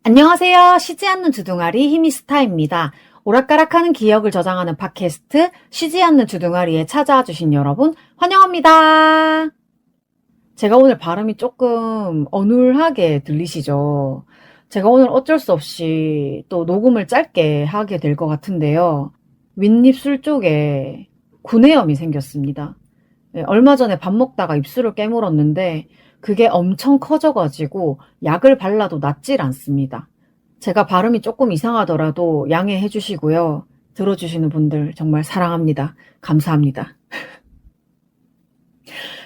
안녕하세요. 쉬지 않는 주둥아리 히미스타입니다. 오락가락하는 기억을 저장하는 팟캐스트 쉬지 않는 주둥아리에 찾아와 주신 여러분 환영합니다. 제가 오늘 발음이 조금 어눌하게 들리시죠? 제가 오늘 어쩔 수 없이 또 녹음을 짧게 하게 될 것 같은데요. 윗입술 쪽에 구내염이 생겼습니다. 얼마 전에 밥 먹다가 입술을 깨물었는데 그게 엄청 커져가지고 약을 발라도 낫질 않습니다. 제가 발음이 조금 이상하더라도 양해해 주시고요. 들어주시는 분들 정말 사랑합니다. 감사합니다.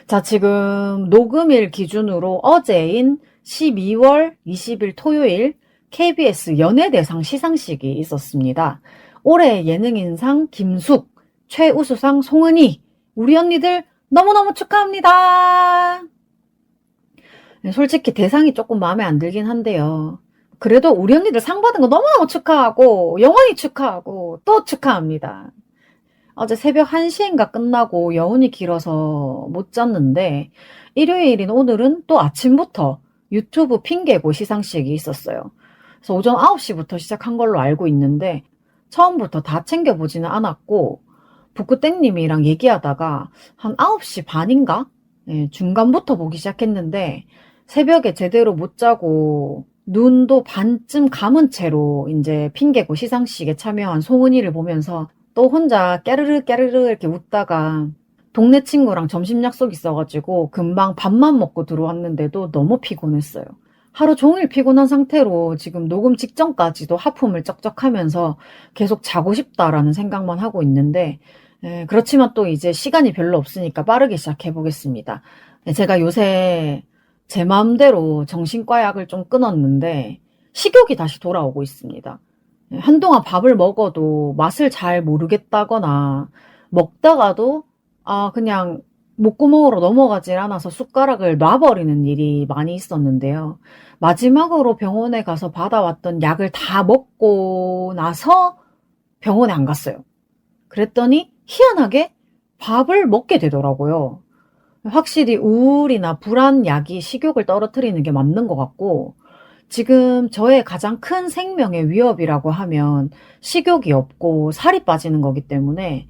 자, 지금 녹음일 기준으로 어제인 12월 20일 토요일 KBS 연예대상 시상식이 있었습니다. 올해 예능인상 김숙, 최우수상 송은이, 우리 언니들 너무너무 축하합니다. 솔직히 대상이 조금 마음에 안 들긴 한데요. 그래도 우리 언니들 상 받은 거 너무너무 축하하고 영원히 축하하고 또 축하합니다. 어제 새벽 1시인가 끝나고 여운이 길어서 못 잤는데 일요일인 오늘은 또 아침부터 유튜브 핑계고 시상식이 있었어요. 그래서 오전 9시부터 시작한 걸로 알고 있는데 처음부터 다 챙겨보지는 않았고 북구땡님이랑 얘기하다가 한 9시 반인가? 중간부터 보기 시작했는데 새벽에 제대로 못 자고 눈도 반쯤 감은 채로 이제 핑계고 시상식에 참여한 송은이를 보면서 또 혼자 깨르르 깨르르 이렇게 웃다가 동네 친구랑 점심 약속 있어가지고 금방 밥만 먹고 들어왔는데도 너무 피곤했어요. 하루 종일 피곤한 상태로 지금 녹음 직전까지도 하품을 쩍쩍하면서 계속 자고 싶다라는 생각만 하고 있는데 그렇지만 또 이제 시간이 별로 없으니까 빠르게 시작해 보겠습니다. 제가 요새 제 마음대로 정신과 약을 좀 끊었는데 식욕이 다시 돌아오고 있습니다. 한동안 밥을 먹어도 맛을 잘 모르겠다거나 먹다가도 그냥 목구멍으로 넘어가질 않아서 숟가락을 놔버리는 일이 많이 있었는데요. 마지막으로 병원에 가서 받아왔던 약을 다 먹고 나서 병원에 안 갔어요. 그랬더니 희한하게 밥을 먹게 되더라고요. 확실히 우울이나 불안 약이 식욕을 떨어뜨리는 게 맞는 것 같고 지금 저의 가장 큰 생명의 위협이라고 하면 식욕이 없고 살이 빠지는 거기 때문에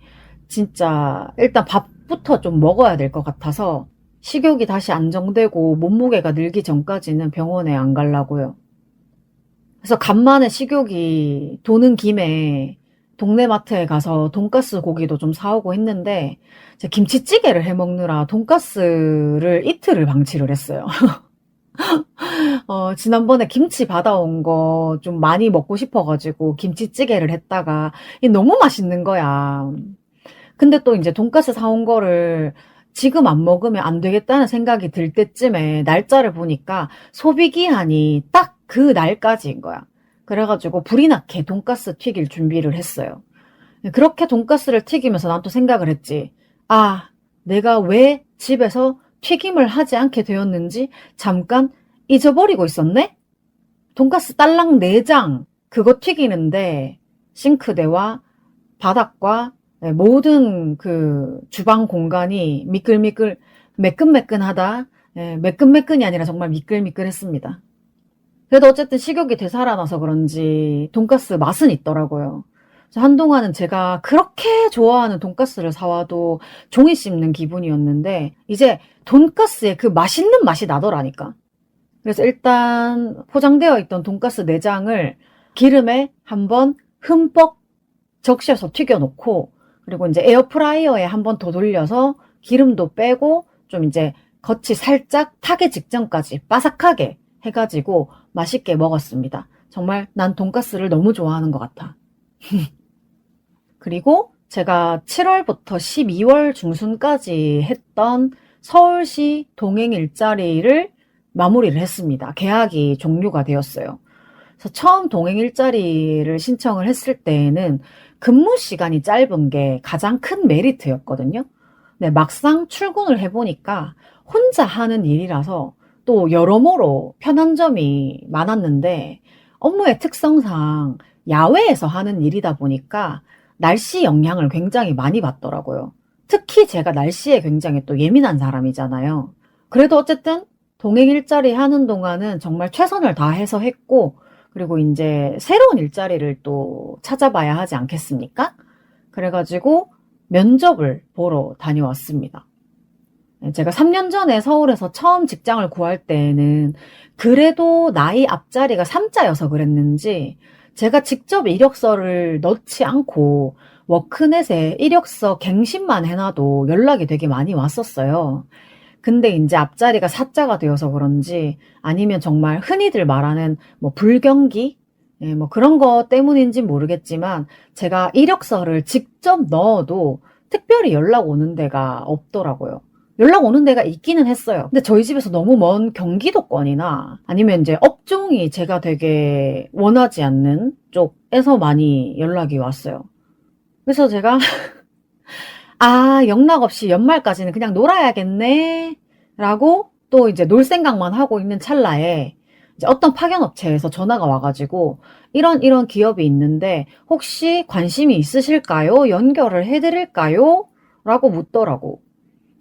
진짜 일단 밥부터 좀 먹어야 될 것 같아서 식욕이 다시 안정되고 몸무게가 늘기 전까지는 병원에 안 가려고요. 그래서 간만에 식욕이 도는 김에 동네 마트에 가서 돈가스 고기도 좀 사오고 했는데 김치찌개를 해 먹느라 돈가스를 이틀을 방치를 했어요. 지난번에 김치 받아온 거 좀 많이 먹고 싶어가지고 김치찌개를 했다가 이게 너무 맛있는 거야. 근데 또 이제 돈가스 사온 거를 지금 안 먹으면 안 되겠다는 생각이 들 때쯤에 날짜를 보니까 소비기한이 딱 그 날까지인 거야. 그래가지고 불이 나게 돈가스 튀길 준비를 했어요. 그렇게 돈가스를 튀기면서 난 또 생각을 했지. 내가 왜 집에서 튀김을 하지 않게 되었는지 잠깐 잊어버리고 있었네? 돈가스 딸랑 내장 그거 튀기는데 싱크대와 바닥과 모든 그 주방 공간이 미끌미끌 매끈매끈하다. 매끈매끈이 아니라 정말 미끌미끌했습니다. 그래도 어쨌든 식욕이 되살아나서 그런지 돈가스 맛은 있더라고요. 한동안은 제가 그렇게 좋아하는 돈가스를 사와도 종이 씹는 기분이었는데 이제 돈가스의 그 맛있는 맛이 나더라니까. 그래서 일단 포장되어 있던 돈가스 내장을 기름에 한번 흠뻑 적셔서 튀겨놓고 그리고 이제 에어프라이어에 한번 더 돌려서 기름도 빼고 좀 이제 겉이 살짝 타기 직전까지 바삭하게 해가지고 맛있게 먹었습니다. 정말 난 돈가스를 너무 좋아하는 것 같아. 그리고 제가 7월부터 12월 중순까지 했던 서울시 동행 일자리를 마무리를 했습니다. 계약이 종료가 되었어요. 그래서 처음 동행 일자리를 신청을 했을 때에는 근무 시간이 짧은 게 가장 큰 메리트였거든요. 근데 막상 출근을 해보니까 혼자 하는 일이라서 또 여러모로 편한 점이 많았는데 업무의 특성상 야외에서 하는 일이다 보니까 날씨 영향을 굉장히 많이 받더라고요. 특히 제가 날씨에 굉장히 또 예민한 사람이잖아요. 그래도 어쨌든 동행 일자리 하는 동안은 정말 최선을 다해서 했고 그리고 이제 새로운 일자리를 또 찾아봐야 하지 않겠습니까? 그래가지고 면접을 보러 다녀왔습니다. 제가 3년 전에 서울에서 처음 직장을 구할 때에는 그래도 나이 앞자리가 3자여서 그랬는지 제가 직접 이력서를 넣지 않고 워크넷에 이력서 갱신만 해놔도 연락이 되게 많이 왔었어요. 근데 이제 앞자리가 4자가 되어서 그런지 아니면 정말 흔히들 말하는 뭐 불경기? 예, 뭐 그런 거 때문인지 모르겠지만 제가 이력서를 직접 넣어도 특별히 연락 오는 데가 없더라고요. 연락 오는 데가 있기는 했어요. 근데 저희 집에서 너무 먼 경기도권이나 아니면 이제 업종이 제가 되게 원하지 않는 쪽에서 많이 연락이 왔어요. 그래서 제가 아, 영락 없이 연말까지는 그냥 놀아야겠네. 라고 또 이제 놀 생각만 하고 있는 찰나에 이제 어떤 파견업체에서 전화가 와가지고 이런 기업이 있는데 혹시 관심이 있으실까요? 연결을 해드릴까요? 라고 묻더라고.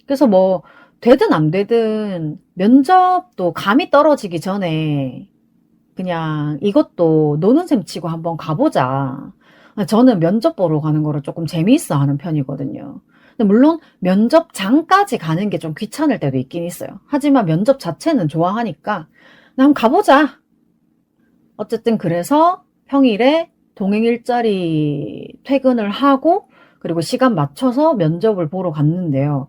그래서 뭐 되든 안 되든 면접도 감이 떨어지기 전에 그냥 이것도 노는 셈 치고 한번 가보자. 저는 면접 보러 가는 거를 조금 재미있어 하는 편이거든요. 근데 물론 면접장까지 가는 게 좀 귀찮을 때도 있긴 있어요. 하지만 면접 자체는 좋아하니까 한번 가보자. 어쨌든 그래서 평일에 동행 일자리 퇴근을 하고 그리고 시간 맞춰서 면접을 보러 갔는데요.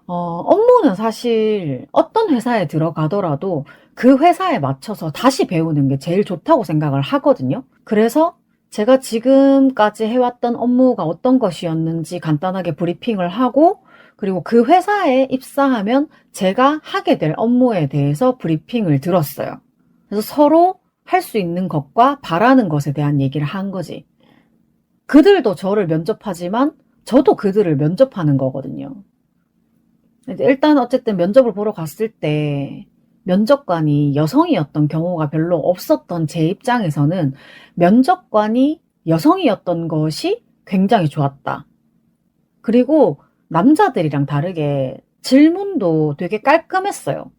업무는 사실 어떤 회사에 들어가더라도 그 회사에 맞춰서 다시 배우는 게 제일 좋다고 생각을 하거든요. 그래서 제가 지금까지 해왔던 업무가 어떤 것이었는지 간단하게 브리핑을 하고 그리고 그 회사에 입사하면 제가 하게 될 업무에 대해서 브리핑을 들었어요. 그래서 서로 할 수 있는 것과 바라는 것에 대한 얘기를 한 거지. 그들도 저를 면접하지만 저도 그들을 면접하는 거거든요. 일단 어쨌든 면접을 보러 갔을 때 면접관이 여성이었던 경우가 별로 없었던 제 입장에서는 면접관이 여성이었던 것이 굉장히 좋았다. 그리고 남자들이랑 다르게 질문도 되게 깔끔했어요.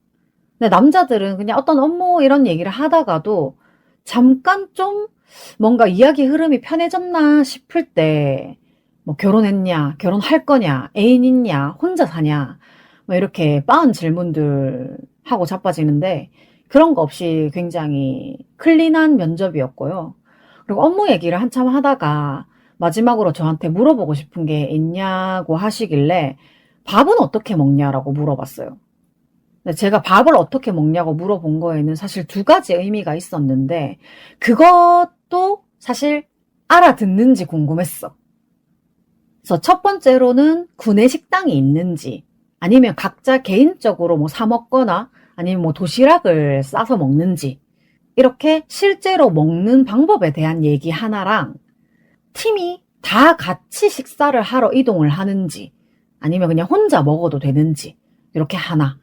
근데 남자들은 그냥 어떤 업무 이런 얘기를 하다가도 잠깐 좀 뭔가 이야기 흐름이 편해졌나 싶을 때 뭐 결혼했냐, 결혼할 거냐, 애인 있냐, 혼자 사냐 뭐 이렇게 빠른 질문들 하고 자빠지는데 그런 거 없이 굉장히 클린한 면접이었고요. 그리고 업무 얘기를 한참 하다가 마지막으로 저한테 물어보고 싶은 게 있냐고 하시길래 밥은 어떻게 먹냐라고 물어봤어요. 근데 제가 밥을 어떻게 먹냐고 물어본 거에는 사실 두 가지 의미가 있었는데 그것도 사실 알아듣는지 궁금했어. 그래서 첫 번째로는 구내 식당이 있는지 아니면 각자 개인적으로 뭐 사 먹거나 아니면 뭐 도시락을 싸서 먹는지 이렇게 실제로 먹는 방법에 대한 얘기 하나랑 팀이 다 같이 식사를 하러 이동을 하는지 아니면 그냥 혼자 먹어도 되는지 이렇게 하나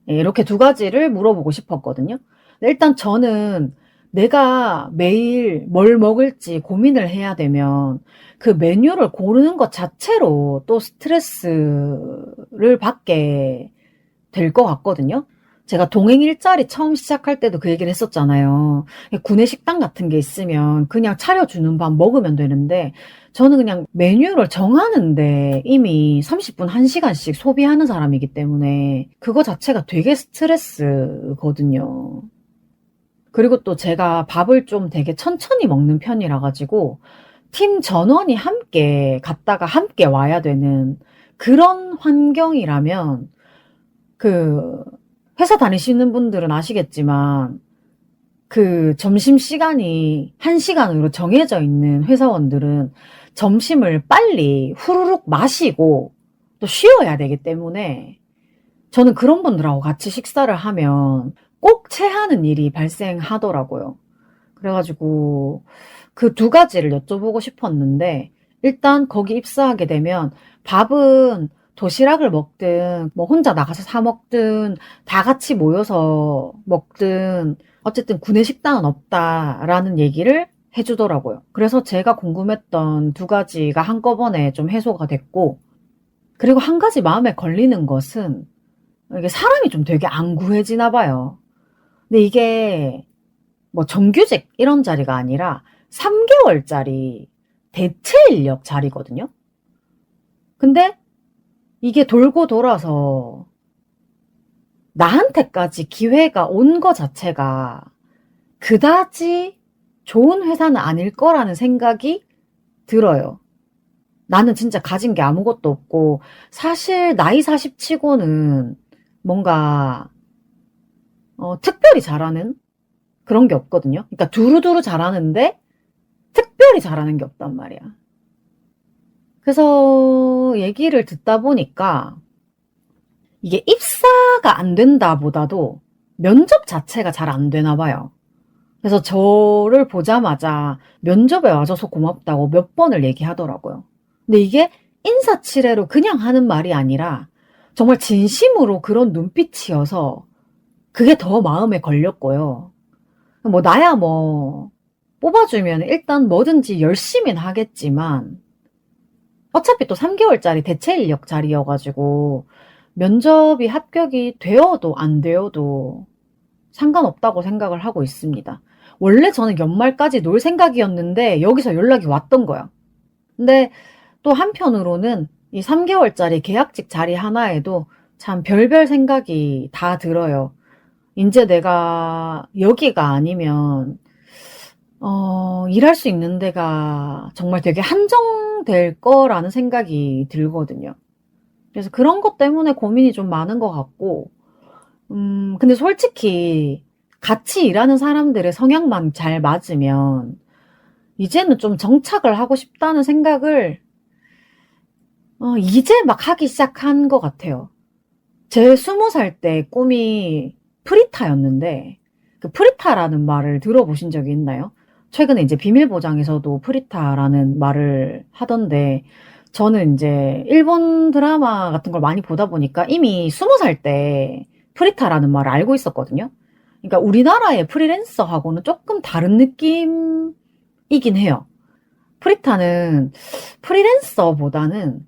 이렇게 두 가지를 물어보고 싶었거든요. 일단 저는 내가 매일 뭘 먹을지 고민을 해야 되면 그 메뉴를 고르는 것 자체로 또 스트레스를 받게 될 것 같거든요. 제가 동행 일자리 처음 시작할 때도 그 얘기를 했었잖아요. 구내식당 같은 게 있으면 그냥 차려주는 밥 먹으면 되는데 저는 그냥 메뉴를 정하는데 이미 30분, 1시간씩 소비하는 사람이기 때문에 그거 자체가 되게 스트레스거든요. 그리고 또 제가 밥을 좀 되게 천천히 먹는 편이라 가지고 팀 전원이 함께 갔다가 함께 와야 되는 그런 환경이라면 그 회사 다니시는 분들은 아시겠지만 그 점심시간이 1시간으로 정해져 있는 회사원들은 점심을 빨리 후루룩 마시고 또 쉬어야 되기 때문에 저는 그런 분들하고 같이 식사를 하면 꼭 체하는 일이 발생하더라고요. 그래가지고 그 두 가지를 여쭤보고 싶었는데 일단 거기 입사하게 되면 밥은 도시락을 먹든 뭐 혼자 나가서 사 먹든 다 같이 모여서 먹든 어쨌든 구내식당은 없다라는 얘기를 해주더라고요. 그래서 제가 궁금했던 두 가지가 한꺼번에 좀 해소가 됐고 그리고 한 가지 마음에 걸리는 것은 이게 사람이 좀 되게 안 구해지나 봐요. 근데 이게 뭐 정규직 이런 자리가 아니라 3개월짜리 대체 인력 자리거든요. 근데 이게 돌고 돌아서 나한테까지 기회가 온 거 자체가 그다지 좋은 회사는 아닐 거라는 생각이 들어요. 나는 진짜 가진 게 아무것도 없고, 사실 나이 40 치고는 뭔가 특별히 잘하는 그런 게 없거든요. 그러니까 두루두루 잘하는데 특별히 잘하는 게 없단 말이야. 그래서 얘기를 듣다 보니까 이게 입사가 안 된다 보다도 면접 자체가 잘 안 되나 봐요. 그래서 저를 보자마자 면접에 와줘서 고맙다고 몇 번을 얘기하더라고요. 근데 이게 인사치레로 그냥 하는 말이 아니라 정말 진심으로 그런 눈빛이어서 그게 더 마음에 걸렸고요. 뭐 나야 뭐 뽑아주면 일단 뭐든지 열심히는 하겠지만 어차피 또 3개월짜리 대체 인력 자리여가지고 면접이 합격이 되어도 안 되어도 상관없다고 생각을 하고 있습니다. 원래 저는 연말까지 놀 생각이었는데 여기서 연락이 왔던 거야. 근데 또 한편으로는 이 3개월짜리 계약직 자리 하나에도 참 별별 생각이 다 들어요. 이제 내가 여기가 아니면 일할 수 있는 데가 정말 되게 한정될 거라는 생각이 들거든요. 그래서 그런 것 때문에 고민이 좀 많은 것 같고, 근데 솔직히 같이 일하는 사람들의 성향만 잘 맞으면 이제는 좀 정착을 하고 싶다는 생각을 이제 막 하기 시작한 것 같아요. 제 20살 때 꿈이 프리타였는데 그 프리타라는 말을 들어보신 적이 있나요? 최근에 이제 비밀보장에서도 프리타라는 말을 하던데 저는 이제 일본 드라마 같은 걸 많이 보다 보니까 이미 20살 때 프리타라는 말을 알고 있었거든요. 그러니까 우리나라의 프리랜서하고는 조금 다른 느낌이긴 해요. 프리타는 프리랜서보다는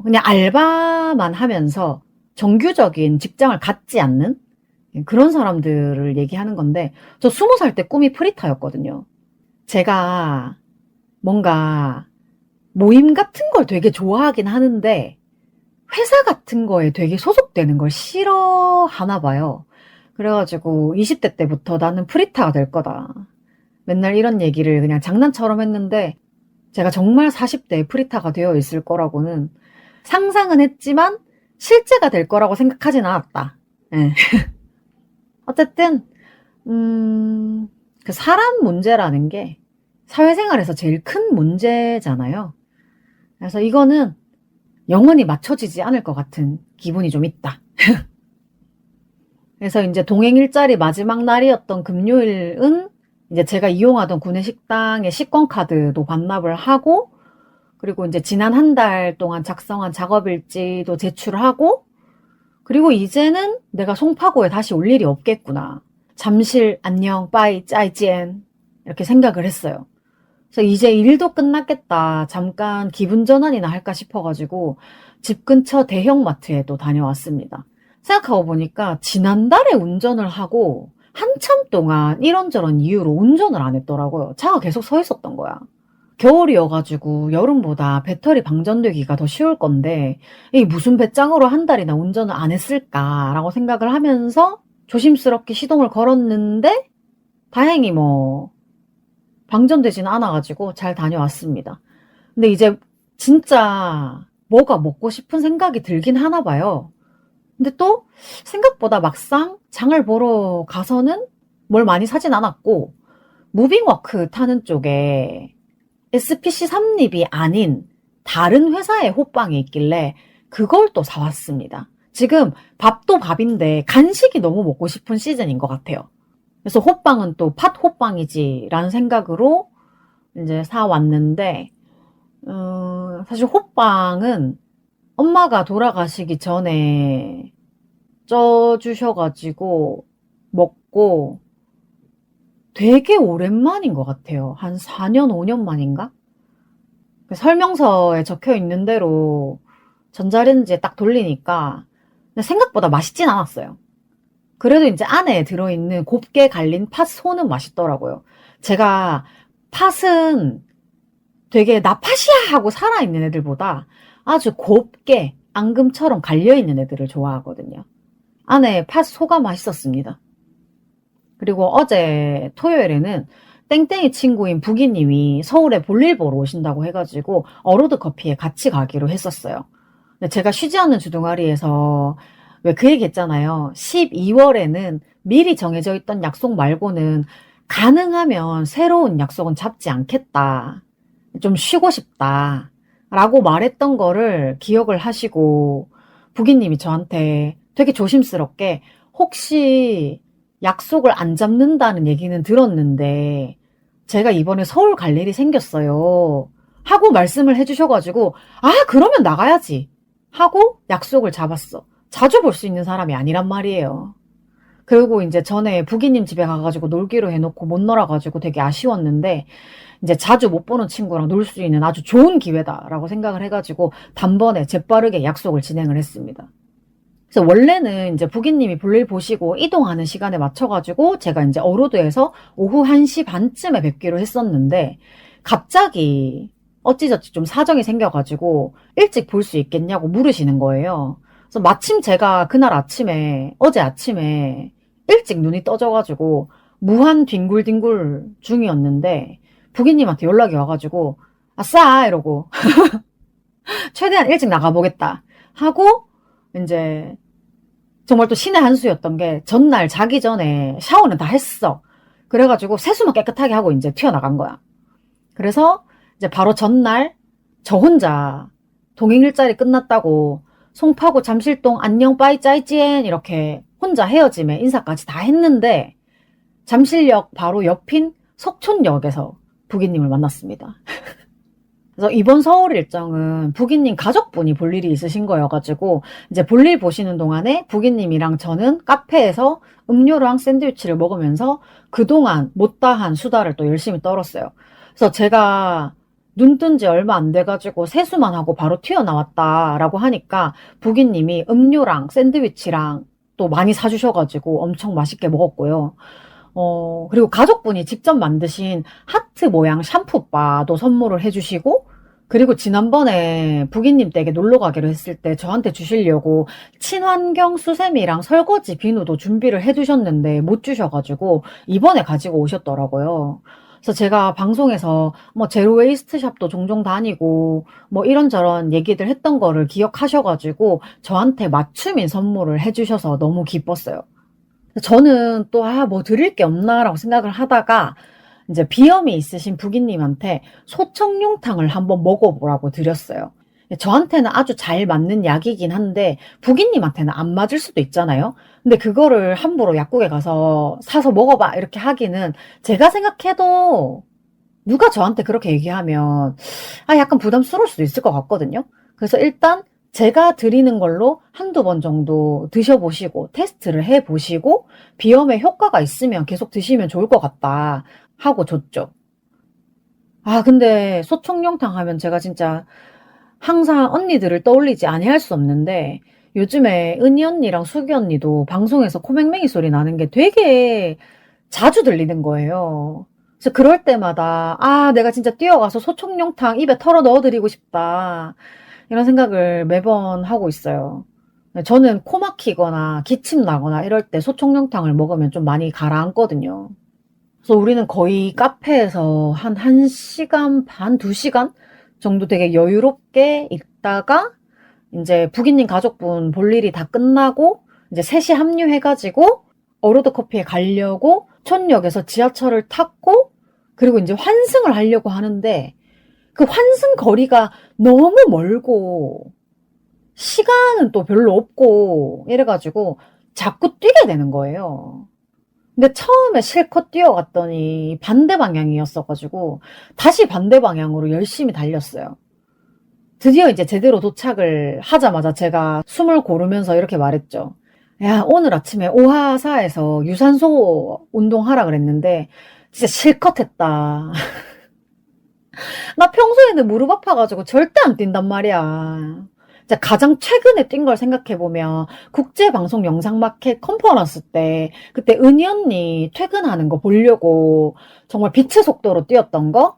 그냥 알바만 하면서 정규적인 직장을 갖지 않는 그런 사람들을 얘기하는 건데, 저 20살 때 꿈이 프리타였거든요. 제가 뭔가 모임 같은 걸 되게 좋아하긴 하는데, 회사 같은 거에 되게 소속되는 걸 싫어하나 봐요. 그래가지고 20대 때부터 나는 프리타가 될 거다. 맨날 이런 얘기를 그냥 장난처럼 했는데, 제가 정말 40대에 프리타가 되어 있을 거라고는 상상은 했지만 실제가 될 거라고 생각하진 않았다. 네. 어쨌든 그 사람 문제라는 게 사회생활에서 제일 큰 문제잖아요. 그래서 이거는 영원히 맞춰지지 않을 것 같은 기분이 좀 있다. 그래서 이제 동행 일자리 마지막 날이었던 금요일은 이제 제가 이용하던 구내식당의 식권카드도 반납을 하고, 그리고 이제 지난 한 달 동안 작성한 작업일지도 제출하고, 그리고 이제는 내가 송파구에 다시 올 일이 없겠구나. 잠실, 안녕, 빠이, 짜이지엔. 이렇게 생각을 했어요. 그래서 이제 일도 끝났겠다. 잠깐 기분 전환이나 할까 싶어가지고 집 근처 대형마트에 또 다녀왔습니다. 생각하고 보니까 지난달에 운전을 하고 한참 동안 이런저런 이유로 운전을 안 했더라고요. 차가 계속 서 있었던 거야. 겨울이어가지고 여름보다 배터리 방전되기가 더 쉬울 건데 이게 무슨 배짱으로 한 달이나 운전을 안 했을까라고 생각을 하면서 조심스럽게 시동을 걸었는데 다행히 뭐 방전되지는 않아가지고 잘 다녀왔습니다. 근데 이제 진짜 뭐가 먹고 싶은 생각이 들긴 하나 봐요. 근데 또 생각보다 막상 장을 보러 가서는 뭘 많이 사진 않았고, 무빙워크 타는 쪽에 SPC 삼립이 아닌 다른 회사의 호빵이 있길래 그걸 또 사왔습니다. 지금 밥도 밥인데 간식이 너무 먹고 싶은 시즌인 것 같아요. 그래서 호빵은 또 팥 호빵이지 라는 생각으로 이제 사왔는데, 사실 호빵은 엄마가 돌아가시기 전에 쪄주셔가지고 먹고 되게 오랜만인 것 같아요. 한 4년, 5년 만인가? 설명서에 적혀 있는 대로 전자레인지에 딱 돌리니까 생각보다 맛있진 않았어요. 그래도 이제 안에 들어있는 곱게 갈린 팥소는 맛있더라고요. 제가 팥은 되게 나 팥이야 하고 살아있는 애들보다 아주 곱게 앙금처럼 갈려있는 애들을 좋아하거든요. 안에 팥소가 맛있었습니다. 그리고 어제 토요일에는 땡땡이 친구인 부기님이 서울에 볼일 보러 오신다고 해가지고 어로드 커피에 같이 가기로 했었어요. 근데 제가 쉬지 않는 주둥아리에서 왜 그 얘기 했잖아요. 12월에는 미리 정해져 있던 약속 말고는 가능하면 새로운 약속은 잡지 않겠다. 좀 쉬고 싶다. 라고 말했던 거를 기억을 하시고 부기님이 저한테 되게 조심스럽게 혹시 약속을 안 잡는다는 얘기는 들었는데 제가 이번에 서울 갈 일이 생겼어요. 하고 말씀을 해주셔가지고 아 그러면 나가야지 하고 약속을 잡았어. 자주 볼 수 있는 사람이 아니란 말이에요. 그리고 이제 전에 부기님 집에 가가지고 놀기로 해놓고 못 놀아가지고 되게 아쉬웠는데 이제 자주 못 보는 친구랑 놀 수 있는 아주 좋은 기회다라고 생각을 해가지고 단번에 재빠르게 약속을 진행을 했습니다. 그래서 원래는 이제 부기님이 볼일 보시고 이동하는 시간에 맞춰가지고 제가 이제 어로드에서 오후 1시 반쯤에 뵙기로 했었는데 갑자기 어찌저찌 좀 사정이 생겨가지고 일찍 볼 수 있겠냐고 물으시는 거예요. 그래서 마침 제가 그날 아침에 어제 아침에 일찍 눈이 떠져가지고 무한 뒹굴뒹굴 중이었는데 부기님한테 연락이 와가지고 아싸 이러고 최대한 일찍 나가보겠다 하고 이제 정말 또 신의 한 수였던 게 전날 자기 전에 샤워는 다 했어. 그래가지고 세수만 깨끗하게 하고 이제 튀어나간 거야. 그래서 이제 바로 전날 저 혼자 동행 일자리 끝났다고 송파구 잠실동 안녕 빠이 짜이찌엔 이렇게 혼자 헤어짐에 인사까지 다 했는데 잠실역 바로 옆인 석촌역에서 부기님을 만났습니다. 그래서 이번 서울 일정은 부기님 가족분이 볼 일이 있으신 거여가지고 이제 볼일 보시는 동안에 부기님이랑 저는 카페에서 음료랑 샌드위치를 먹으면서 그동안 못다한 수다를 또 열심히 떨었어요. 그래서 제가 눈 뜬 지 얼마 안 돼가지고 세수만 하고 바로 튀어나왔다라고 하니까 부기님이 음료랑 샌드위치랑 또 많이 사주셔가지고 엄청 맛있게 먹었고요. 그리고 가족분이 직접 만드신 하트 모양 샴푸바도 선물을 해주시고, 그리고 지난번에 부기님 댁에 놀러 가기로 했을 때 저한테 주시려고 친환경 수세미랑 설거지 비누도 준비를 해두셨는데 못 주셔가지고 이번에 가지고 오셨더라고요. 그래서 제가 방송에서 뭐 제로 웨이스트 샵도 종종 다니고 뭐 이런저런 얘기들 했던 거를 기억하셔가지고 저한테 맞춤인 선물을 해주셔서 너무 기뻤어요. 저는 또, 뭐 드릴 게 없나라고 생각을 하다가, 이제 비염이 있으신 부기님한테 소청룡탕을 한번 먹어보라고 드렸어요. 저한테는 아주 잘 맞는 약이긴 한데, 부기님한테는 안 맞을 수도 있잖아요? 근데 그거를 함부로 약국에 가서 사서 먹어봐, 이렇게 하기는 제가 생각해도 누가 저한테 그렇게 얘기하면, 약간 부담스러울 수도 있을 것 같거든요? 그래서 일단 제가 드리는 걸로 한두 번 정도 드셔보시고 테스트를 해보시고 비염에 효과가 있으면 계속 드시면 좋을 것 같다 하고 줬죠. 근데 소청룡탕 하면 제가 진짜 항상 언니들을 떠올리지 아니할 수 없는데 요즘에 은희 언니랑 수기 언니도 방송에서 코맹맹이 소리 나는 게 되게 자주 들리는 거예요. 그래서 그럴 때마다 내가 진짜 뛰어가서 소청룡탕 입에 털어 넣어드리고 싶다. 이런 생각을 매번 하고 있어요. 저는 코 막히거나 기침 나거나 이럴 때 소청룡탕을 먹으면 좀 많이 가라앉거든요. 그래서 우리는 거의 카페에서 한 1시간 반, 2시간 정도 되게 여유롭게 있다가 이제 부기님 가족분 볼 일이 다 끝나고 이제 3시 합류해가지고 어로드 커피에 가려고 촌역에서 지하철을 탔고 그리고 이제 환승을 하려고 하는데 그 환승 거리가 너무 멀고 시간은 또 별로 없고 이래가지고 자꾸 뛰게 되는 거예요. 근데 처음에 실컷 뛰어갔더니 반대 방향이었어가지고 다시 반대 방향으로 열심히 달렸어요. 드디어 이제 제대로 도착을 하자마자 제가 숨을 고르면서 이렇게 말했죠. 야, 오늘 아침에 오하사에서 유산소 운동하라 그랬는데 진짜 실컷 했다. 나 평소에는 무릎 아파가지고 절대 안 뛴단 말이야. 진짜 가장 최근에 뛴 걸 생각해보면 국제방송 영상마켓 컨퍼런스 때 그때 은희 언니 퇴근하는 거 보려고 정말 빛의 속도로 뛰었던 거?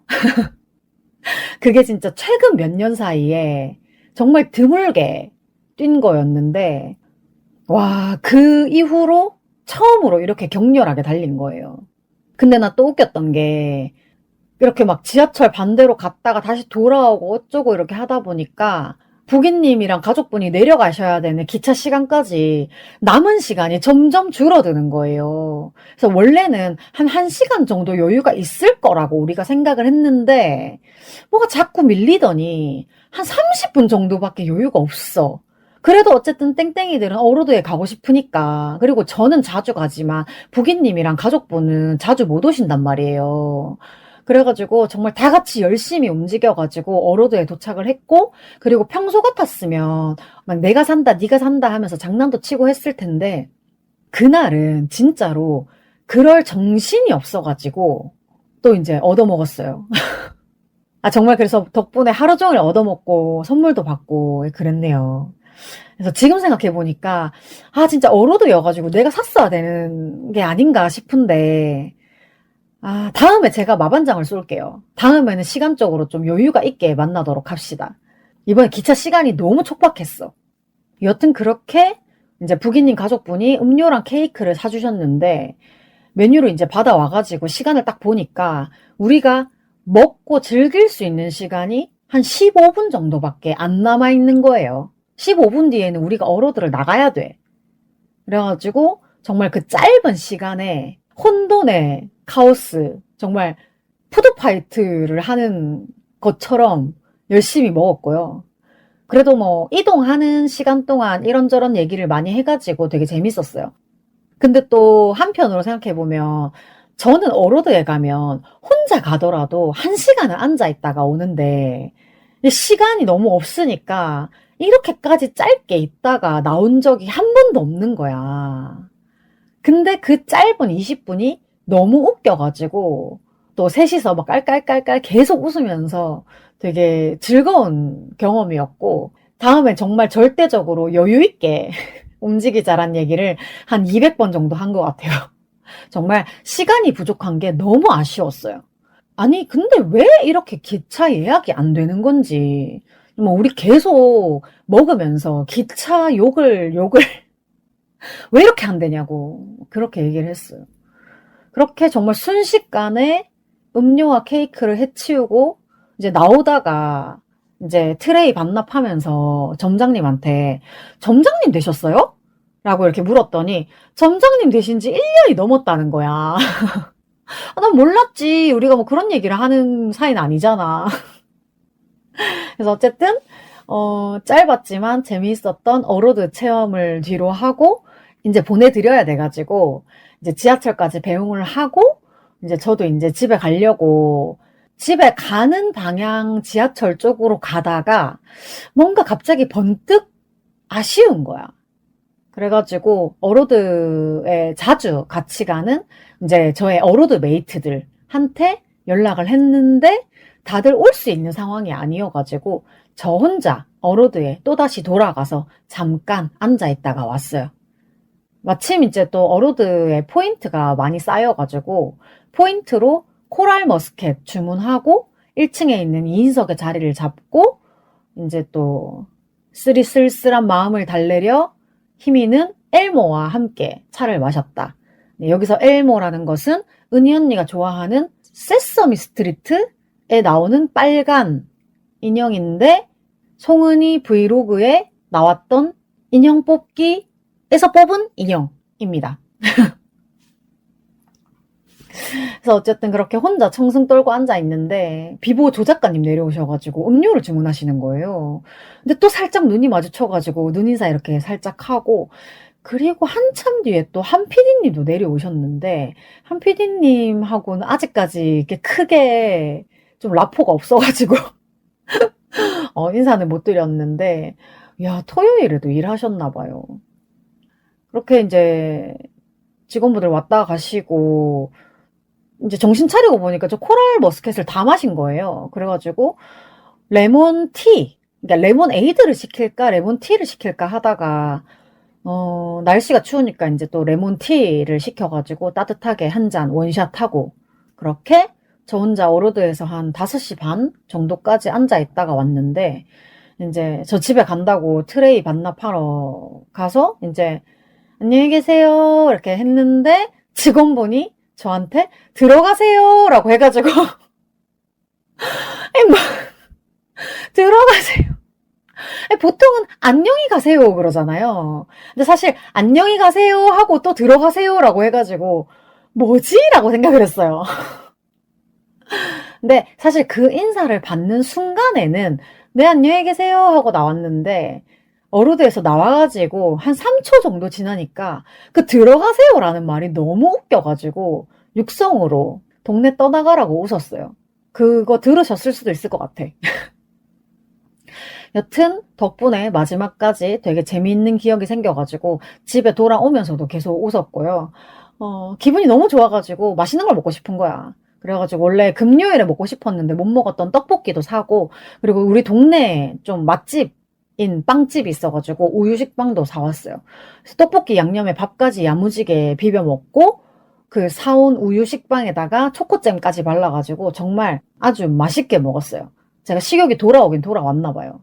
그게 진짜 최근 몇 년 사이에 정말 드물게 뛴 거였는데 와, 그 이후로 처음으로 이렇게 격렬하게 달린 거예요. 근데 나 또 웃겼던 게 이렇게 막 지하철 반대로 갔다가 다시 돌아오고 어쩌고 이렇게 하다 보니까 부기님이랑 가족분이 내려가셔야 되는 기차 시간까지 남은 시간이 점점 줄어드는 거예요. 그래서 원래는 한 1시간 정도 여유가 있을 거라고 우리가 생각을 했는데 뭐가 자꾸 밀리더니 한 30분 정도밖에 여유가 없어. 그래도 어쨌든 땡땡이들은 어로드에 가고 싶으니까. 그리고 저는 자주 가지만 부기님이랑 가족분은 자주 못 오신단 말이에요. 그래가지고 정말 다 같이 열심히 움직여가지고 어로드에 도착을 했고, 그리고 평소 같았으면 막 내가 산다 네가 산다 하면서 장난도 치고 했을 텐데 그날은 진짜로 그럴 정신이 없어가지고 또 이제 얻어먹었어요. 아, 정말 그래서 덕분에 하루 종일 얻어먹고 선물도 받고 그랬네요. 그래서 지금 생각해보니까 아, 진짜 어로드여가지고 내가 샀어야 되는 게 아닌가 싶은데, 아, 다음에 제가 마반장을 쏠게요. 다음에는 시간적으로 좀 여유가 있게 만나도록 합시다. 이번에 기차 시간이 너무 촉박했어. 여튼 그렇게 이제 부기님 가족분이 음료랑 케이크를 사주셨는데 메뉴를 이제 받아와가지고 시간을 딱 보니까 우리가 먹고 즐길 수 있는 시간이 한 15분 정도밖에 안 남아있는 거예요. 15분 뒤에는 우리가 어로드를 나가야 돼. 그래가지고 정말 그 짧은 시간에 혼돈의 카오스, 정말 푸드파이트를 하는 것처럼 열심히 먹었고요. 그래도 뭐 이동하는 시간 동안 이런저런 얘기를 많이 해가지고 되게 재밌었어요. 근데 또 한편으로 생각해보면 저는 어로드에 가면 혼자 가더라도 1시간은 앉아있다가 오는데 시간이 너무 없으니까 이렇게까지 짧게 있다가 나온 적이 한 번도 없는 거야. 근데 그 짧은 20분이 너무 웃겨가지고 또 셋이서 막 깔깔깔깔 계속 웃으면서 되게 즐거운 경험이었고, 다음엔 정말 절대적으로 여유 있게 움직이자란 얘기를 한 200번 정도 한 것 같아요. 정말 시간이 부족한 게 너무 아쉬웠어요. 아니, 근데 왜 이렇게 기차 예약이 안 되는 건지. 뭐 우리 계속 먹으면서 기차 욕을 왜 이렇게 안 되냐고 그렇게 얘기를 했어요. 그렇게 정말 순식간에 음료와 케이크를 해치우고 이제 나오다가 이제 트레이 반납하면서 점장님한테 점장님 되셨어요? 라고 이렇게 물었더니 점장님 되신 지 1년이 넘었다는 거야. 아, 난 몰랐지. 우리가 뭐 그런 얘기를 하는 사이는 아니잖아. 그래서 어쨌든 짧았지만 재미있었던 어로드 체험을 뒤로 하고 이제 보내드려야 돼가지고 이제 지하철까지 배웅을 하고 이제 저도 이제 집에 가려고 집에 가는 방향 지하철 쪽으로 가다가 뭔가 갑자기 번뜩 아쉬운 거야. 그래가지고 어로드에 자주 같이 가는 이제 저의 어로드 메이트들한테 연락을 했는데 다들 올 수 있는 상황이 아니어가지고 저 혼자 어로드에 또다시 돌아가서 잠깐 앉아있다가 왔어요. 마침 이제 또 어로드에 포인트가 많이 쌓여가지고 포인트로 코랄 머스켓 주문하고 1층에 있는 2인석의 자리를 잡고 이제 또 쓸쓸한 마음을 달래려 희미는 엘모와 함께 차를 마셨다. 네, 여기서 엘모라는 것은 은희 언니가 좋아하는 세서미 스트리트에 나오는 빨간 인형인데 송은이 브이로그에 나왔던 인형 뽑기에서 뽑은 인형입니다. 그래서 어쨌든 그렇게 혼자 청승 떨고 앉아있는데 비보 조작가님 내려오셔가지고 음료를 주문하시는 거예요. 근데 또 살짝 눈이 마주쳐가지고 눈인사 이렇게 살짝 하고, 그리고 한참 뒤에 또 한 PD님도 내려오셨는데 한 PD님하고는 아직까지 이렇게 크게 좀 라포가 없어가지고 인사는 못 드렸는데, 야, 토요일에도 일하셨나 봐요. 그렇게 이제 직원분들 왔다 가시고 이제 정신 차리고 보니까 저 코랄 머스켓을 다 마신 거예요. 그래가지고 레몬티 그러니까 레몬에이드를 시킬까 레몬티를 시킬까 하다가 날씨가 추우니까 이제 또 레몬티를 시켜가지고 따뜻하게 한 잔 원샷 하고 그렇게 저 혼자 오로드에서 한 5시 반 정도까지 앉아 있다가 왔는데 이제 저 집에 간다고 트레이 반납하러 가서 이제 안녕히 계세요 이렇게 했는데 직원분이 저한테 들어가세요 라고 해가지고 뭐, 들어가세요. 보통은 안녕히 가세요 그러잖아요. 근데 사실 안녕히 가세요 하고 또 들어가세요라고 해가지고 뭐지? 라고 생각을 했어요. 근데 사실 그 인사를 받는 순간에는 네 안녕히 계세요 하고 나왔는데 어로드에서 나와가지고 한 3초 정도 지나니까 그 들어가세요라는 말이 너무 웃겨가지고 육성으로 동네 떠나가라고 웃었어요. 그거 들으셨을 수도 있을 것 같아. 여튼 덕분에 마지막까지 되게 재미있는 기억이 생겨가지고 집에 돌아오면서도 계속 웃었고요. 기분이 너무 좋아가지고 맛있는 걸 먹고 싶은 거야. 그래가지고 원래 금요일에 먹고 싶었는데 못 먹었던 떡볶이도 사고 그리고 우리 동네에 좀 맛집인 빵집이 있어가지고 우유식빵도 사왔어요. 그래서 떡볶이 양념에 밥까지 야무지게 비벼 먹고 그 사온 우유식빵에다가 초코잼까지 발라가지고 정말 아주 맛있게 먹었어요. 제가 식욕이 돌아오긴 돌아왔나 봐요.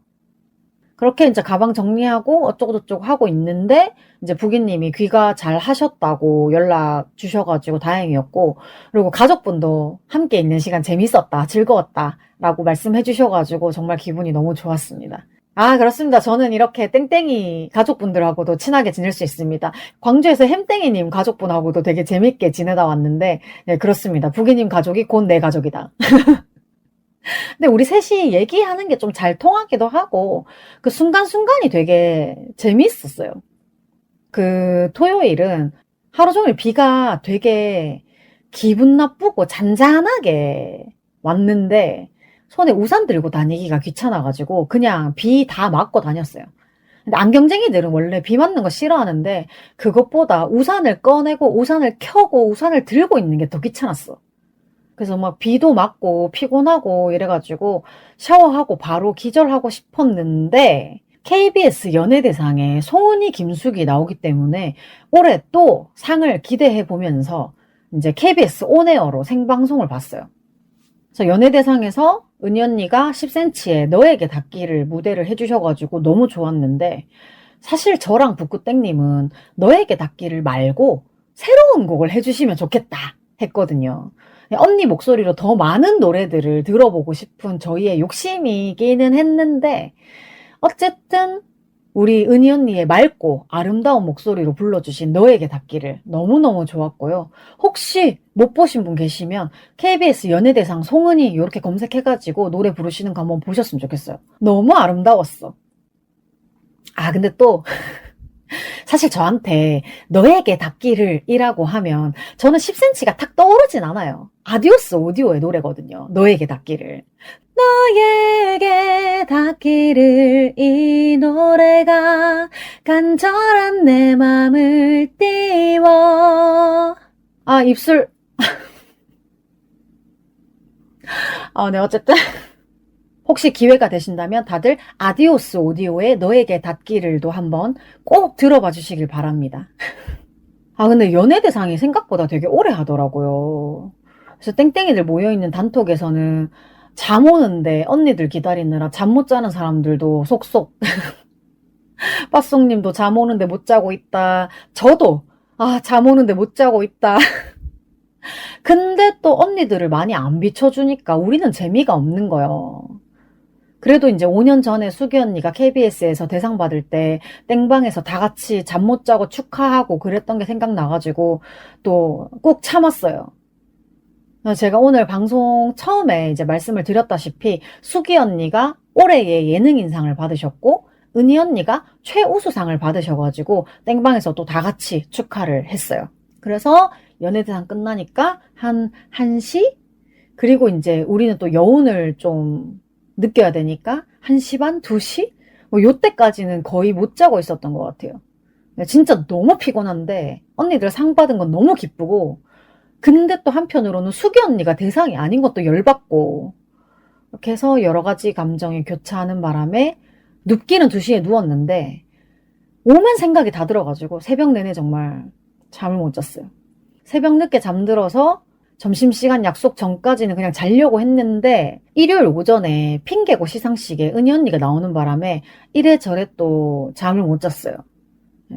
그렇게 이제 가방 정리하고 어쩌고저쩌고 하고 있는데 이제 부기님이 귀가 잘 하셨다고 연락 주셔가지고 다행이었고 그리고 가족분도 함께 있는 시간 재밌었다 즐거웠다 라고 말씀해 주셔가지고 정말 기분이 너무 좋았습니다. 아 그렇습니다. 저는 이렇게 땡땡이 가족분들하고도 친하게 지낼 수 있습니다. 광주에서 햄땡이님 가족분하고도 되게 재밌게 지내다 왔는데 네 그렇습니다. 부기님 가족이 곧 내 가족이다. 근데 우리 셋이 얘기하는 게 좀 잘 통하기도 하고 그 순간순간이 되게 재미있었어요. 그 토요일은 하루 종일 비가 되게 기분 나쁘고 잔잔하게 왔는데 손에 우산 들고 다니기가 귀찮아가지고 그냥 비 다 맞고 다녔어요. 근데 안경쟁이들은 원래 비 맞는 거 싫어하는데 그것보다 우산을 꺼내고 우산을 켜고 우산을 들고 있는 게 더 귀찮았어. 그래서 막 비도 맞고 피곤하고 이래가지고 샤워하고 바로 기절하고 싶었는데 KBS 연예대상에 송은이 김숙이 나오기 때문에 올해 또 상을 기대해 보면서 이제 KBS 온에어로 생방송을 봤어요. 그래서 연예대상에서 은희 언니가 10cm의 너에게 닿기를 무대를 해주셔가지고 너무 좋았는데 사실 저랑 북구땡님은 너에게 닿기를 말고 새로운 곡을 해주시면 좋겠다 했거든요. 언니 목소리로 더 많은 노래들을 들어보고 싶은 저희의 욕심이기는 했는데 어쨌든 우리 은희 언니의 맑고 아름다운 목소리로 불러주신 너에게 닿기를 너무너무 좋았고요. 혹시 못 보신 분 계시면 KBS 연예대상 송은이 이렇게 검색해가지고 노래 부르시는 거 한번 보셨으면 좋겠어요. 너무 아름다웠어. 아 근데 또 사실 저한테 너에게 닿기를 이라고 하면 저는 10cm가 탁 떠오르진 않아요. 아디오스 오디오의 노래거든요. 너에게 닿기를. 너에게 닿기를 이 노래가 간절한 내 맘을 띄워. 아 입술. 네 어쨌든 혹시 기회가 되신다면 다들 아디오스 오디오의 너에게 닿기를도 한번 꼭 들어봐 주시길 바랍니다. 아 근데 연예대상이 생각보다 되게 오래 하더라고요. 그래서 땡땡이들 모여있는 단톡에서는 잠 오는데 언니들 기다리느라 잠 못 자는 사람들도 속속 빠송님도 잠 오는데 못 자고 있다. 저도 잠 오는데 못 자고 있다. 근데 또 언니들을 많이 안 비춰주니까 우리는 재미가 없는 거예요. 그래도 이제 5년 전에 수기 언니가 KBS에서 대상 받을 때 땡방에서 다 같이 잠 못 자고 축하하고 그랬던 게 생각나가지고 또 꾹 참았어요. 제가 오늘 방송 처음에 이제 말씀을 드렸다시피 수기 언니가 올해의 예능인상을 받으셨고 은희 언니가 최우수상을 받으셔가지고 땡방에서 또 다 같이 축하를 했어요. 그래서 연예대상 끝나니까 한 1시? 그리고 이제 우리는 또 여운을 좀 느껴야 되니까 1시 반? 2시? 뭐 요때까지는 거의 못 자고 있었던 것 같아요. 진짜 너무 피곤한데 언니들 상 받은 건 너무 기쁘고 근데 또 한편으로는 수기 언니가 대상이 아닌 것도 열받고 이렇게 해서 여러 가지 감정이 교차하는 바람에 눕기는 2시에 누웠는데 오만 생각이 다 들어가지고 새벽 내내 정말 잠을 못 잤어요. 새벽 늦게 잠들어서 점심시간 약속 전까지는 그냥 자려고 했는데 일요일 오전에 핑계고 시상식에 은희 언니가 나오는 바람에 이래저래 또 잠을 못 잤어요.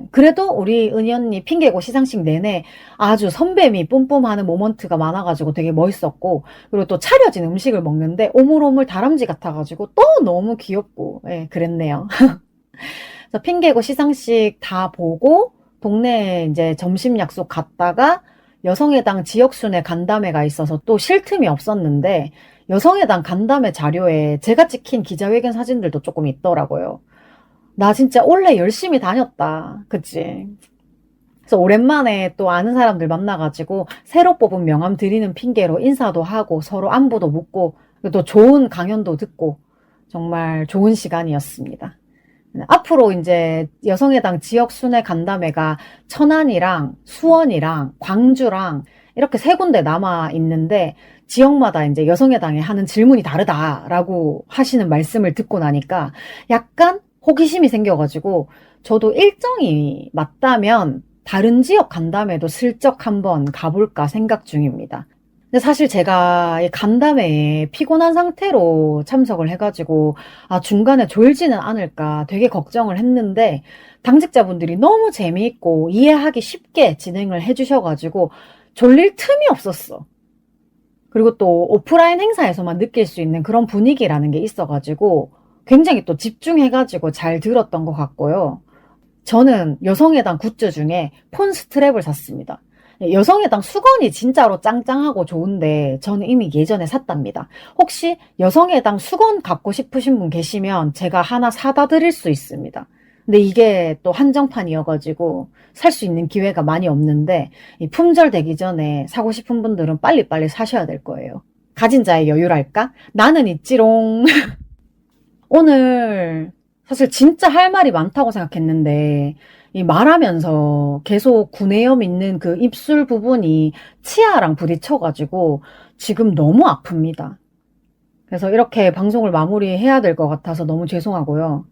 그래도 우리 은희 언니 핑계고 시상식 내내 아주 선배미 뿜뿜하는 모먼트가 많아가지고 되게 멋있었고, 그리고 또 차려진 음식을 먹는데 오물오물 다람쥐 같아가지고 또 너무 귀엽고, 예, 그랬네요. 그래서 핑계고 시상식 다 보고 동네에 이제 점심 약속 갔다가 여성의당 지역순회 간담회가 있어서 또 쉴 틈이 없었는데, 여성의당 간담회 자료에 제가 찍힌 기자회견 사진들도 조금 있더라고요. 나 진짜 원래 열심히 다녔다. 그치? 그래서 오랜만에 또 아는 사람들 만나가지고 새로 뽑은 명함 드리는 핑계로 인사도 하고 서로 안부도 묻고 또 좋은 강연도 듣고 정말 좋은 시간이었습니다. 앞으로 이제 여성의당 지역순회 간담회가 천안이랑 수원이랑 광주랑 이렇게 3군데 남아 있는데, 지역마다 이제 여성의당에 하는 질문이 다르다라고 하시는 말씀을 듣고 나니까 약간 호기심이 생겨가지고 저도 일정이 맞다면 다른 지역 간담회도 슬쩍 한번 가볼까 생각 중입니다. 근데 사실 제가 이 간담회에 피곤한 상태로 참석을 해가지고 중간에 졸지는 않을까 되게 걱정을 했는데, 당직자분들이 너무 재미있고 이해하기 쉽게 진행을 해주셔가지고 졸릴 틈이 없었어. 그리고 또 오프라인 행사에서만 느낄 수 있는 그런 분위기라는 게 있어가지고 굉장히 또 집중해가지고 잘 들었던 것 같고요. 저는 여성의당 굿즈 중에 폰 스트랩을 샀습니다. 여성의당 수건이 진짜로 짱짱하고 좋은데 저는 이미 예전에 샀답니다. 혹시 여성의당 수건 갖고 싶으신 분 계시면 제가 하나 사다 드릴 수 있습니다. 근데 이게 또 한정판이어가지고 살 수 있는 기회가 많이 없는데, 이 품절 되기 전에 사고 싶은 분들은 빨리빨리 사셔야 될 거예요. 가진 자의 여유랄까? 나는 있지롱. 오늘 사실 진짜 할 말이 많다고 생각했는데 이 말하면서 계속 구내염 있는 그 입술 부분이 치아랑 부딪혀가지고 지금 너무 아픕니다. 그래서 이렇게 방송을 마무리해야 될 것 같아서 너무 죄송하고요.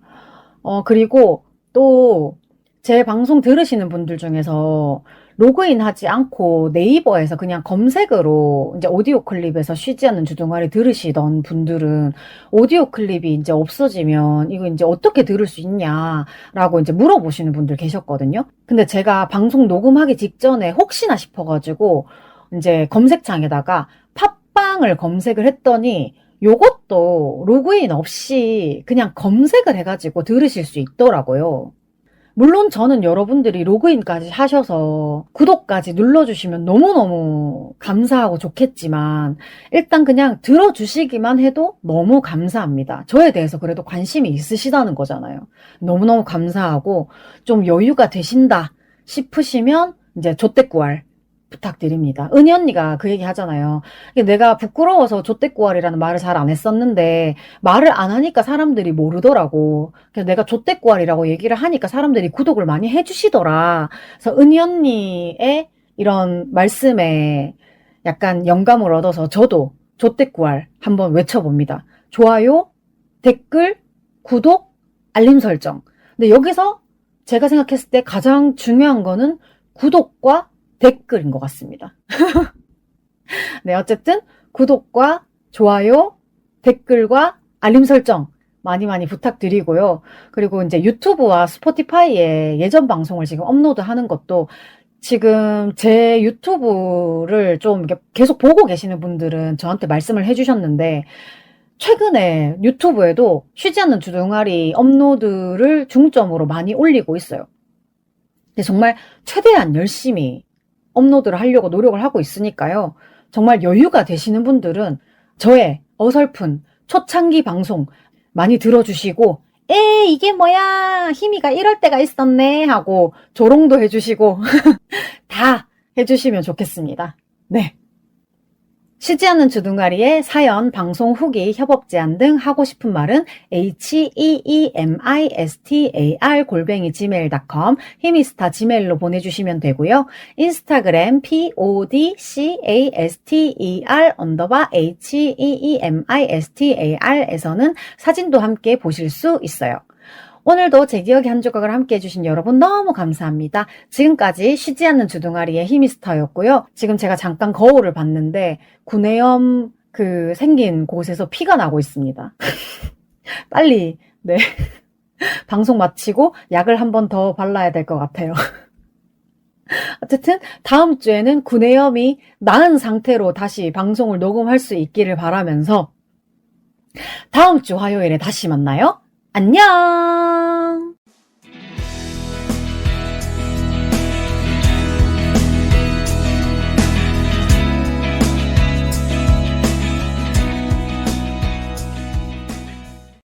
그리고 또 제 방송 들으시는 분들 중에서 로그인 하지 않고 네이버에서 그냥 검색으로 이제 오디오 클립에서 쉬지 않는 주둥아리 들으시던 분들은 오디오 클립이 이제 없어지면 이거 이제 어떻게 들을 수 있냐라고 이제 물어보시는 분들 계셨거든요. 근데 제가 방송 녹음하기 직전에 혹시나 싶어가지고 이제 검색창에다가 팟빵을 검색을 했더니 요것도 로그인 없이 그냥 검색을 해가지고 들으실 수 있더라고요. 물론 저는 여러분들이 로그인까지 하셔서 구독까지 눌러주시면 너무너무 감사하고 좋겠지만 일단 그냥 들어주시기만 해도 너무 감사합니다. 저에 대해서 그래도 관심이 있으시다는 거잖아요. 너무너무 감사하고, 좀 여유가 되신다 싶으시면 이제 조댓구알 부탁드립니다. 은희 언니가 그 얘기 하잖아요. 내가 부끄러워서 조댓구알이라는 말을 잘 안 했었는데 말을 안 하니까 사람들이 모르더라고. 그래서 내가 조댓구알이라고 얘기를 하니까 사람들이 구독을 많이 해주시더라. 그래서 은희 언니의 이런 말씀에 약간 영감을 얻어서 저도 조댓구알 한번 외쳐봅니다. 좋아요, 댓글, 구독, 알림 설정. 근데 여기서 제가 생각했을 때 가장 중요한 거는 구독과 댓글인 것 같습니다. 네, 어쨌든 구독과 좋아요, 댓글과 알림 설정 많이 많이 부탁드리고요. 그리고 이제 유튜브와 스포티파이에 예전 방송을 지금 업로드하는 것도, 지금 제 유튜브를 좀 계속 보고 계시는 분들은 저한테 말씀을 해주셨는데, 최근에 유튜브에도 쉬지 않는 주둥아리 업로드를 중점으로 많이 올리고 있어요. 근데 정말 최대한 열심히 업로드를 하려고 노력을 하고 있으니까요. 정말 여유가 되시는 분들은 저의 어설픈 초창기 방송 많이 들어주시고, 이게 뭐야, 희미가 이럴 때가 있었네 하고 조롱도 해주시고 다 해주시면 좋겠습니다. 네. 쉬지 않는 주둥아리에 사연, 방송 후기, 협업 제안 등 하고 싶은 말은 heemistar@gmail.com 히미스타 지메일로 보내주시면 되고요. 인스타그램 podcast_heemistar에서는 사진도 함께 보실 수 있어요. 오늘도 제 기억의 한 조각을 함께 해주신 여러분 너무 감사합니다. 지금까지 쉬지 않는 주둥아리의 히미스터였고요. 지금 제가 잠깐 거울을 봤는데 구내염 생긴 곳에서 피가 나고 있습니다. 빨리 네 방송 마치고 약을 한 번 더 발라야 될 것 같아요. 어쨌든 다음 주에는 구내염이 나은 상태로 다시 방송을 녹음할 수 있기를 바라면서 다음 주 화요일에 다시 만나요. 안녕!